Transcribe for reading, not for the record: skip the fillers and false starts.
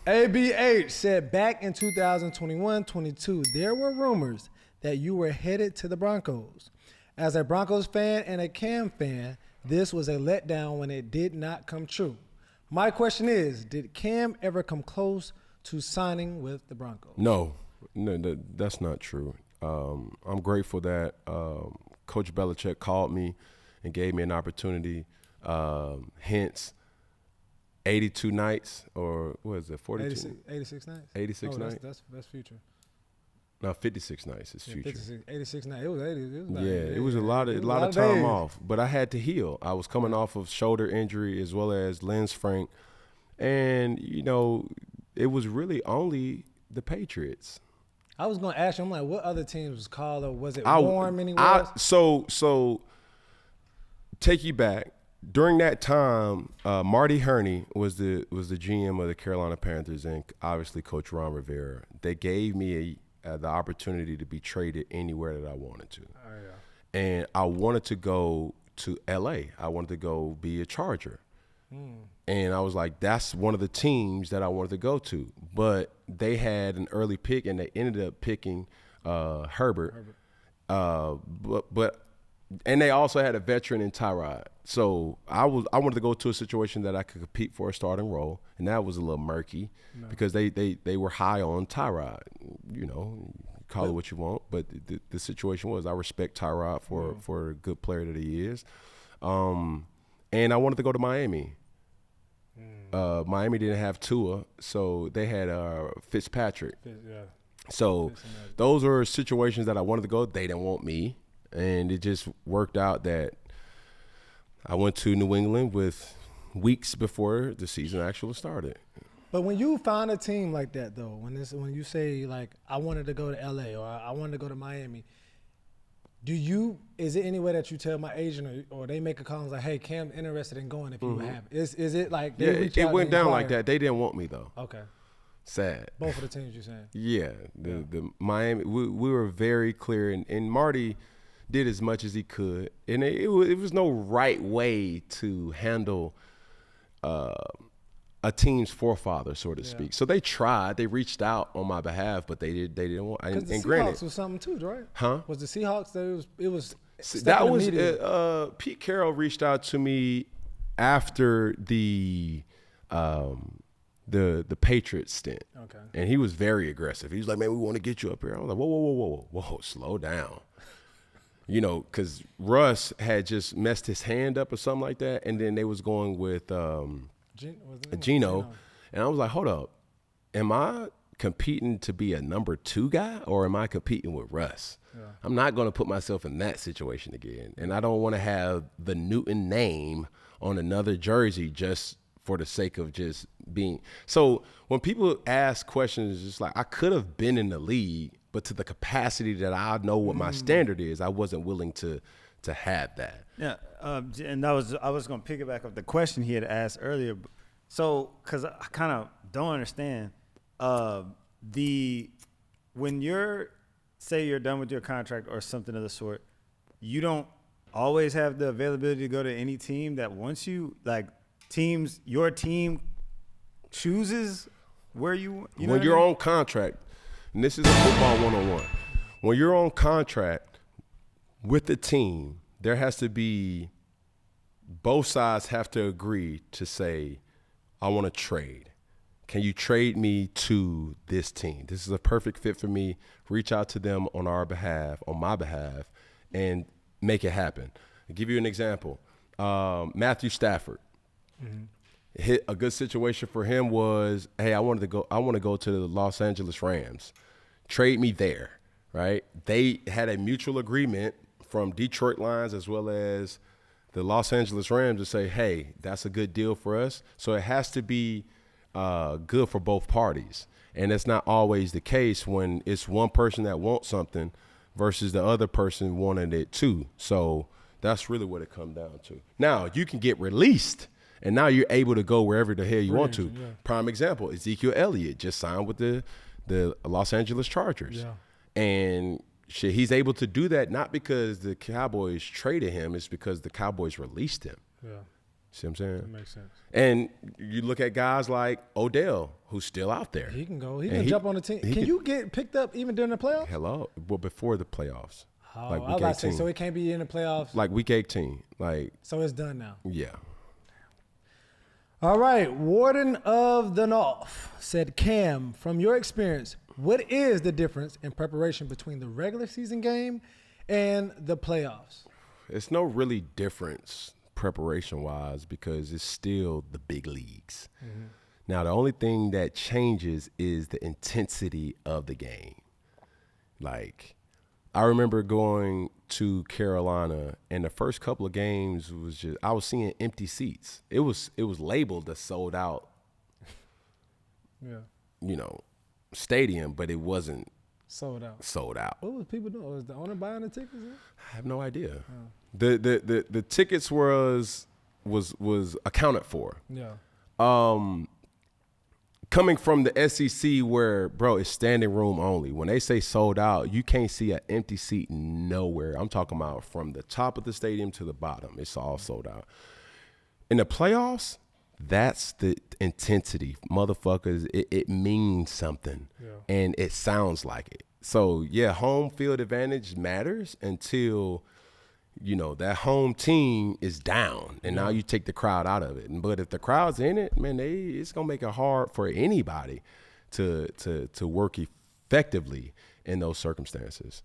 ABH said back in 2021-22, there were rumors that you were headed to the Broncos. As a Broncos fan and a Cam fan, this was a letdown when it did not come true. My question is, did Cam ever come close to signing with the Broncos? No, that's not true. I'm grateful that Coach Belichick called me and gave me an opportunity. Hence, 82 nights, or what is it, 42? 86 nights? 86 nights? That's future. No, 56 nights is future. 86 nights. It was 80. It was a lot of time off, but I had to heal. I was coming off of shoulder injury as well as lens frank, and, it was really only the Patriots. I was going to ask you, I'm like, what other teams was called, or was it warm anywhere? So take you back. During that time, Marty Herney was the GM of the Carolina Panthers, and obviously Coach Ron Rivera. They gave me the opportunity to be traded anywhere that I wanted to. Oh, yeah. And I wanted to go to L.A. I wanted to go be a Charger. And I was like, that's one of the teams that I wanted to go to. But they had an early pick, and they ended up picking Herbert. And they also had a veteran in Tyrod. So I wanted to go to a situation that I could compete for a starting role, and that was a little murky because they were high on Tyrod. Call it what you want, but the situation was I respect Tyrod for a good player that he is. And I wanted to go to Miami. Miami didn't have Tua, so they had Fitzpatrick. So those were situations that I wanted to go. They didn't want me. And it just worked out that I went to New England with weeks before the season actually started. But when you find a team like that, though, when you say, like, I wanted to go to L.A. or I wanted to go to Miami, is it any way that you tell my agent or they make a call and like, hey, Cam's interested in going if you have it? Is it like they reach out it went down inquire? like that. They didn't want me, though. Okay. Sad. Both of the teams you're saying? Yeah. The Miami, we were very clear, and Marty – did as much as he could, and it was no right way to handle a team's forefather, so to speak. So they tried, they reached out on my behalf, but they didn't want. Because the Seahawks was something too, right? Huh? Was the Seahawks? It was. That was Pete Carroll reached out to me after the Patriots stint. Okay. And he was very aggressive. He was like, "Man, we want to get you up here." I was like, "Whoa, slow down." Because Russ had just messed his hand up or something like that, and then they was going with Geno. And I was like, hold up. Am I competing to be a number 2 guy, or am I competing with Russ? Yeah. I'm not going to put myself in that situation again. And I don't want to have the Newton name on another jersey just for the sake of just being. So when people ask questions, it's like I could have been in the league, but to the capacity that I know what my standard is, I wasn't willing to have that. Yeah, and I was going to piggyback up the question he had asked earlier. So, because I kind of don't understand, when you're done with your contract or something of the sort, you don't always have the availability to go to any team that wants you. Like your team chooses where you. When you're on contract. And this is a football 101. When you're on contract with the team, there has to be both sides have to agree to say, I want to trade. Can you trade me to this team? This is a perfect fit for me. Reach out to them on my behalf, and make it happen. I'll give you an example. Matthew Stafford. Mm-hmm. A good situation for him was, hey, I want to go to the Los Angeles Rams. Trade me there, right? They had a mutual agreement from Detroit Lions as well as the Los Angeles Rams to say, hey, that's a good deal for us. So it has to be good for both parties. And it's not always the case when it's one person that wants something versus the other person wanting it too. So that's really what it comes down to. Now, you can get released, and now you're able to go wherever the hell you want to. Yeah. Prime example, Ezekiel Elliott just signed with the Los Angeles Chargers. Yeah. And he's able to do that not because the Cowboys traded him, it's because the Cowboys released him. Yeah. See what I'm saying? That makes sense. And you look at guys like Odell, who's still out there. He can go. He And can jump on the team. Can you get picked up even during the playoffs? Hello? Well, before the playoffs. Oh, Like I week was about to say, 18. so it can't be in the playoffs. Like week 18. Like, So it's done now. yeah. All right. Warden of the North said, Cam, from your experience, what is the difference in preparation between the regular season game and the playoffs? It's no really difference preparation-wise because it's still the big leagues. Mm-hmm. Now, the only thing that changes is the intensity of the game. Like, I remember going to Carolina, and the first couple of games was just I was seeing empty seats. It was labeled a sold out, Yeah. Stadium, but it wasn't Sold out. sold out. What was people doing? Was the owner buying the tickets? I have no idea. The tickets was accounted for. Yeah. Coming from the SEC where, bro, it's standing room only. When they say sold out, you can't see an empty seat nowhere. I'm talking about from the top of the stadium to the bottom. It's all sold out. In the playoffs, that's the intensity. Motherfuckers, it means something. Yeah. And it sounds like it. So, yeah, home field advantage matters until – that home team is down, and now you take the crowd out of it. But if the crowd's in it, man, it's gonna make it hard for anybody to work effectively in those circumstances.